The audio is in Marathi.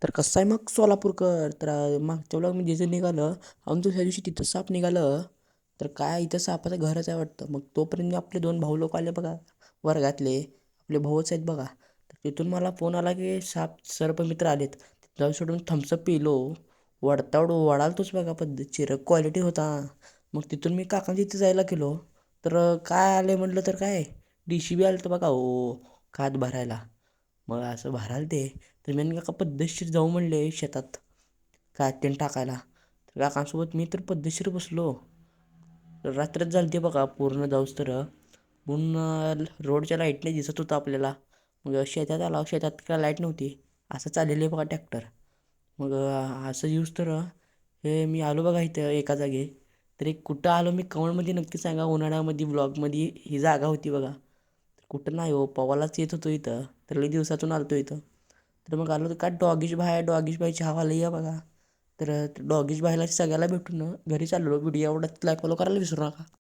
तर कसं आहे मग सोलापूरकर तर मागच्या वेळेला मी जिथं निघालं आणि दुसऱ्या दिवशी तिथं साप निघालं. तर काय इथं सापाचं घरच आहे वाटतं. मग तोपर्यंत आपले दोन भाऊ लोक आले बघा वर्गातले आपले भाऊच आहेत बघा. तर तिथून मला फोन आला की साप सर्पमित्र आलेत. जाऊ सोडून थम्सअप पिलो. वडतावड वडालतोच बघा पद्धतशीर क्वालिटी होता. मग तिथून मी काकांच्या इथे जायला गेलो. तर काय आले म्हटलं तर काय DCB आलं तर बघा ओ खात भरायला. मग असं भराल ते तर मी काका पद्धतशीर जाऊ म्हणले शेतात काय ते टाकायला. तर काकांसोबत मी तर पद्धतशीर बसलो. रात्रच झाली ते बघा पूर्ण जाऊस तर म्हणून रोडच्या लाईटने दिसत होतं आपल्याला. मग शेतात आला शेतात काय लाईट नव्हती. असं चाललेलं आहे बघा ट्रॅक्टर. मग असं यूज तर हे मी आलो बघा इथं एका जागी. तर एक कुठं आलो मी कवळमध्ये नक्की सांगा उन्हाळ्यामध्ये ब्लॉगमध्ये ही जागा होती बघा. तर कुठं नाही हो पवालाच येत होतो इथं. तर लई दिवसातून आलतो इथं. तर मग आलो तर काय डॉगीश बाईची हवा लई आहे बघा. तर डॉगीश बाईला सगळ्याला भेटून घरी चाललो व्हिडिओ आवडत लाईक फॉलो करायला विसरू नका.